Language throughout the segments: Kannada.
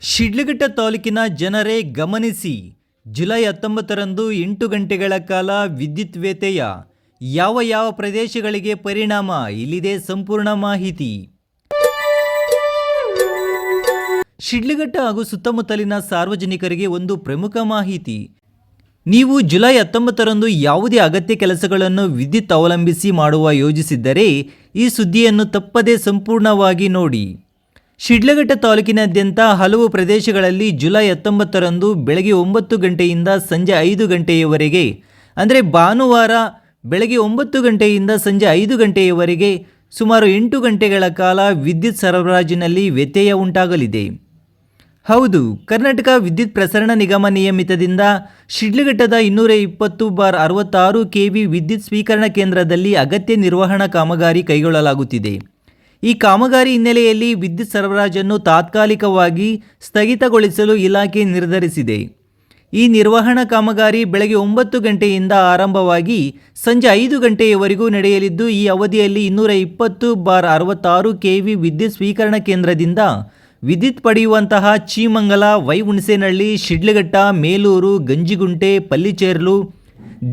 ಶಿಡ್ಲಘಟ್ಟ ತಾಲೂಕಿನ ಜನರೇ ಗಮನಿಸಿ, ಜುಲೈ 19ರಂದು 8 ಗಂಟೆಗಳ ಕಾಲ ವಿದ್ಯುತ್ ವ್ಯತ್ಯಯ. ಯಾವ ಪ್ರದೇಶಗಳಿಗೆ ಪರಿಣಾಮ? ಇಲ್ಲಿದೆ ಸಂಪೂರ್ಣ ಮಾಹಿತಿ. ಶಿಡ್ಲಘಟ್ಟ ಹಾಗೂ ಸುತ್ತಮುತ್ತಲಿನ ಸಾರ್ವಜನಿಕರಿಗೆ ಒಂದು ಪ್ರಮುಖ ಮಾಹಿತಿ. ನೀವು ಜುಲೈ 19ರಂದು ಯಾವುದೇ ಅಗತ್ಯ ಕೆಲಸಗಳನ್ನು ವಿದ್ಯುತ್ ಅವಲಂಬಿಸಿ ಮಾಡುವ ಯೋಜಿಸಿದ್ದರೆ ಈ ಸುದ್ದಿಯನ್ನು ತಪ್ಪದೇ ಸಂಪೂರ್ಣವಾಗಿ ನೋಡಿ. ಶಿಡ್ಲಘಟ್ಟ ತಾಲೂಕಿನಾದ್ಯಂತ ಹಲವು ಪ್ರದೇಶಗಳಲ್ಲಿ ಜುಲೈ 19ರಂದು ಬೆಳಗ್ಗೆ 9 ಗಂಟೆಯಿಂದ ಸಂಜೆ 5 ಗಂಟೆಯವರೆಗೆ, ಅಂದರೆ ಭಾನುವಾರ ಬೆಳಗ್ಗೆ 9 ಗಂಟೆಯಿಂದ ಸಂಜೆ 5 ಗಂಟೆಯವರೆಗೆ ಸುಮಾರು 8 ಗಂಟೆಗಳ ಕಾಲ ವಿದ್ಯುತ್ ಸರಬರಾಜಿನಲ್ಲಿ ವ್ಯತ್ಯಯ ಉಂಟಾಗಲಿದೆ. ಹೌದು, ಕರ್ನಾಟಕ ವಿದ್ಯುತ್ ಪ್ರಸರಣ ನಿಗಮ ನಿಯಮಿತದಿಂದ ಶಿಡ್ಲಘಟ್ಟದ 220/66 kV ವಿದ್ಯುತ್ ಸ್ವೀಕರಣಾ ಕೇಂದ್ರದಲ್ಲಿ ಅಗತ್ಯ ನಿರ್ವಹಣಾ ಕಾಮಗಾರಿ ಕೈಗೊಳ್ಳಲಾಗುತ್ತಿದೆ. ಈ ಕಾಮಗಾರಿ ಹಿನ್ನೆಲೆಯಲ್ಲಿ ವಿದ್ಯುತ್ ಸರಬರಾಜನ್ನು ತಾತ್ಕಾಲಿಕವಾಗಿ ಸ್ಥಗಿತಗೊಳಿಸಲು ಇಲಾಖೆ ನಿರ್ಧರಿಸಿದೆ. ಈ ನಿರ್ವಹಣಾ ಕಾಮಗಾರಿ ಬೆಳಗ್ಗೆ 9 ಗಂಟೆಯಿಂದ ಆರಂಭವಾಗಿ ಸಂಜೆ 5 ಗಂಟೆಯವರೆಗೂ ನಡೆಯಲಿದ್ದು, ಈ ಅವಧಿಯಲ್ಲಿ 220/66 kV ವಿದ್ಯುತ್ ಸ್ವೀಕರಣಾ ಕೇಂದ್ರದಿಂದ ವಿದ್ಯುತ್ ಪಡೆಯುವಂತಹ ಚೀಮಂಗಲ, ವೈ ಹುಣಸೇನಹಳ್ಳಿ, ಶಿಡ್ಲಘಟ್ಟ, ಮೇಲೂರು, ಗಂಜಿಗುಂಟೆ, ಪಲ್ಲಿಚೇರ್ಲು,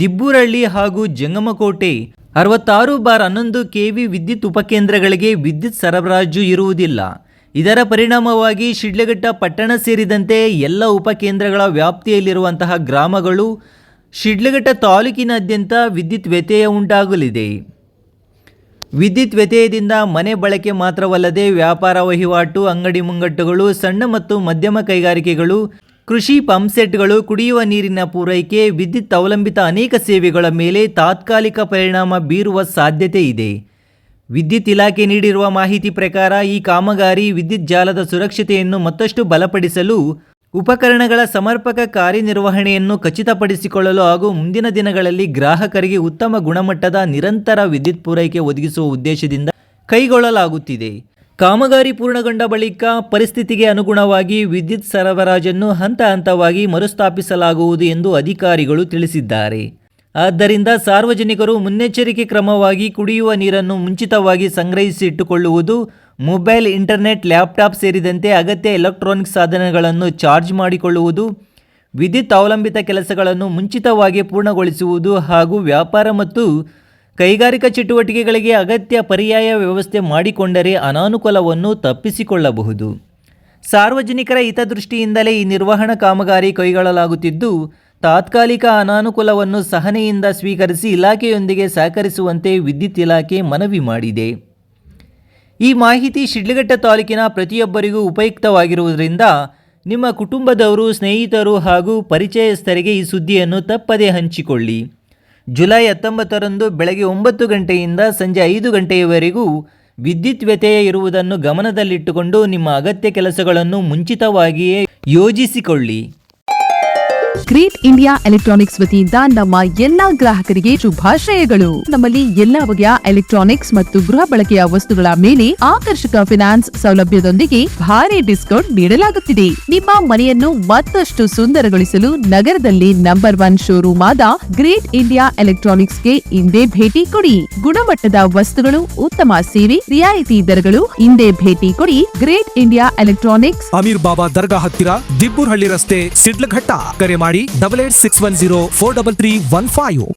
ದಿಬ್ಬೂರಹಳ್ಳಿ ಹಾಗೂ ಜಂಗಮಕೋಟೆ 66/11 kV ವಿದ್ಯುತ್ ಉಪಕೇಂದ್ರಗಳಿಗೆ ವಿದ್ಯುತ್ ಸರಬರಾಜು ಇರುವುದಿಲ್ಲ. ಇದರ ಪರಿಣಾಮವಾಗಿ ಶಿಡ್ಲಘಟ್ಟ ಪಟ್ಟಣ ಸೇರಿದಂತೆ ಎಲ್ಲ ಉಪಕೇಂದ್ರಗಳ ವ್ಯಾಪ್ತಿಯಲ್ಲಿರುವಂತಹ ಗ್ರಾಮಗಳು, ಶಿಡ್ಲಘಟ್ಟ ತಾಲೂಕಿನಾದ್ಯಂತ ವಿದ್ಯುತ್ ವ್ಯತ್ಯಯ ಉಂಟಾಗಲಿದೆ. ವಿದ್ಯುತ್ ವ್ಯತ್ಯಯದಿಂದ ಮನೆ ಬಳಕೆ ಮಾತ್ರವಲ್ಲದೆ ವ್ಯಾಪಾರ ವಹಿವಾಟು, ಅಂಗಡಿ ಮುಂಗಟ್ಟುಗಳು, ಸಣ್ಣ ಮತ್ತು ಮಧ್ಯಮ ಕೈಗಾರಿಕೆಗಳು, ಕೃಷಿ ಪಂಪ್ಸೆಟ್ಗಳು, ಕುಡಿಯುವ ನೀರಿನ ಪೂರೈಕೆ, ವಿದ್ಯುತ್ ಅವಲಂಬಿತ ಅನೇಕ ಸೇವೆಗಳ ಮೇಲೆ ತಾತ್ಕಾಲಿಕ ಪರಿಣಾಮ ಬೀರುವ ಸಾಧ್ಯತೆ ಇದೆ. ವಿದ್ಯುತ್ ಇಲಾಖೆ ನೀಡಿರುವ ಮಾಹಿತಿ ಪ್ರಕಾರ ಈ ಕಾಮಗಾರಿ ವಿದ್ಯುತ್ ಜಾಲದ ಸುರಕ್ಷತೆಯನ್ನು ಮತ್ತಷ್ಟು ಬಲಪಡಿಸಲು, ಉಪಕರಣಗಳ ಸಮರ್ಪಕ ಕಾರ್ಯನಿರ್ವಹಣೆಯನ್ನು ಖಚಿತಪಡಿಸಿಕೊಳ್ಳಲು ಹಾಗೂ ಮುಂದಿನ ದಿನಗಳಲ್ಲಿ ಗ್ರಾಹಕರಿಗೆ ಉತ್ತಮ ಗುಣಮಟ್ಟದ ನಿರಂತರ ವಿದ್ಯುತ್ ಪೂರೈಕೆ ಒದಗಿಸುವ ಉದ್ದೇಶದಿಂದ ಕೈಗೊಳ್ಳಲಾಗುತ್ತಿದೆ. ಕಾಮಗಾರಿ ಪೂರ್ಣಗೊಂಡ ಬಳಿಕ ಪರಿಸ್ಥಿತಿಗೆ ಅನುಗುಣವಾಗಿ ವಿದ್ಯುತ್ ಸರಬರಾಜನ್ನು ಹಂತ ಹಂತವಾಗಿ ಮರುಸ್ಥಾಪಿಸಲಾಗುವುದು ಎಂದು ಅಧಿಕಾರಿಗಳು ತಿಳಿಸಿದ್ದಾರೆ. ಆದ್ದರಿಂದ ಸಾರ್ವಜನಿಕರು ಮುನ್ನೆಚ್ಚರಿಕೆ ಕ್ರಮವಾಗಿ ಕುಡಿಯುವ ನೀರನ್ನು ಮುಂಚಿತವಾಗಿ ಸಂಗ್ರಹಿಸಿ ಇಟ್ಟುಕೊಳ್ಳುವುದು, ಮೊಬೈಲ್, ಇಂಟರ್ನೆಟ್, ಲ್ಯಾಪ್ಟಾಪ್ ಸೇರಿದಂತೆ ಅಗತ್ಯ ಎಲೆಕ್ಟ್ರಾನಿಕ್ ಸಾಧನಗಳನ್ನು ಚಾರ್ಜ್ ಮಾಡಿಕೊಳ್ಳುವುದು, ವಿದ್ಯುತ್ ಅವಲಂಬಿತ ಕೆಲಸಗಳನ್ನು ಮುಂಚಿತವಾಗಿ ಪೂರ್ಣಗೊಳಿಸುವುದು ಹಾಗೂ ವ್ಯಾಪಾರ ಮತ್ತು ಕೈಗಾರಿಕಾ ಚಟುವಟಿಕೆಗಳಿಗೆ ಅಗತ್ಯ ಪರ್ಯಾಯ ವ್ಯವಸ್ಥೆ ಮಾಡಿಕೊಂಡರೆ ಅನಾನುಕೂಲವನ್ನು ತಪ್ಪಿಸಿಕೊಳ್ಳಬಹುದು. ಸಾರ್ವಜನಿಕರ ಹಿತದೃಷ್ಟಿಯಿಂದಲೇ ಈ ನಿರ್ವಹಣಾ ಕಾಮಗಾರಿ ಕೈಗೊಳ್ಳಲಾಗುತ್ತಿದ್ದು, ತಾತ್ಕಾಲಿಕ ಅನಾನುಕೂಲವನ್ನು ಸಹನೆಯಿಂದ ಸ್ವೀಕರಿಸಿ ಇಲಾಖೆಯೊಂದಿಗೆ ಸಹಕರಿಸುವಂತೆ ವಿದ್ಯುತ್ ಇಲಾಖೆ ಮನವಿ ಮಾಡಿದೆ. ಈ ಮಾಹಿತಿ ಶಿಡ್ಲಘಟ್ಟ ತಾಲೂಕಿನ ಪ್ರತಿಯೊಬ್ಬರಿಗೂ ಉಪಯುಕ್ತವಾಗಿರುವುದರಿಂದ ನಿಮ್ಮ ಕುಟುಂಬದವರು, ಸ್ನೇಹಿತರು ಹಾಗೂ ಪರಿಚಯಸ್ಥರಿಗೆ ಈ ಸುದ್ದಿಯನ್ನು ತಪ್ಪದೇ ಹಂಚಿಕೊಳ್ಳಿ. ಜುಲೈ 19ರಂದು ಬೆಳಗ್ಗೆ 9 ಗಂಟೆಯಿಂದ ಸಂಜೆ 5 ಗಂಟೆಯವರೆಗೂ ವಿದ್ಯುತ್ ವ್ಯತ್ಯಯ ಇರುವುದನ್ನು ಗಮನದಲ್ಲಿಟ್ಟುಕೊಂಡು ನಿಮ್ಮ ಅಗತ್ಯ ಕೆಲಸಗಳನ್ನು ಮುಂಚಿತವಾಗಿಯೇ ಯೋಜಿಸಿಕೊಳ್ಳಿ. ಗ್ರೇಟ್ ಇಂಡಿಯಾ ಎಲೆಕ್ಟ್ರಾನಿಕ್ಸ್ ವತಿಯಿಂದ ನಮ್ಮ ಎಲ್ಲಾ ಗ್ರಾಹಕರಿಗೆ ಶುಭಾಶಯಗಳು. ನಮ್ಮಲ್ಲಿ ಎಲ್ಲಾ ಬಗೆಯ ಎಲೆಕ್ಟ್ರಾನಿಕ್ಸ್ ಮತ್ತು ಗೃಹ ಬಳಕೆಯ ವಸ್ತುಗಳ ಮೇಲೆ ಆಕರ್ಷಕ ಫಿನಾನ್ಸ್ ಸೌಲಭ್ಯದೊಂದಿಗೆ ಭಾರಿ ಡಿಸ್ಕೌಂಟ್ ನೀಡಲಾಗುತ್ತಿದೆ. ನಿಮ್ಮ ಮನೆಯನ್ನು ಮತ್ತಷ್ಟು ಸುಂದರಗೊಳಿಸಲು ನಗರದಲ್ಲಿ ನಂಬರ್ 1 ಶೋರೂಮ್ ಆದ ಗ್ರೇಟ್ ಇಂಡಿಯಾ ಎಲೆಕ್ಟ್ರಾನಿಕ್ಸ್ಗೆ ಇಂದೇ ಭೇಟಿ ಕೊಡಿ. ಗುಣಮಟ್ಟದ ವಸ್ತುಗಳು, ಉತ್ತಮ ಸೇವೆ, ರಿಯಾಯಿತಿ ದರಗಳು. ಇಂದೇ ಭೇಟಿ ಕೊಡಿ. ಗ್ರೇಟ್ ಇಂಡಿಯಾ ಎಲೆಕ್ಟ್ರಾನಿಕ್ಸ್, ಅಮೀರ್ ಬಾಬಾ ದರ್ಗಾ ಹತ್ತಿರ, ದಿಬ್ಬೂರಹಳ್ಳಿ ರಸ್ತೆ, ಶಿಡ್ಲಘಟ್ಟ. ಕರೆ ಮಾಡಿ 8861043315.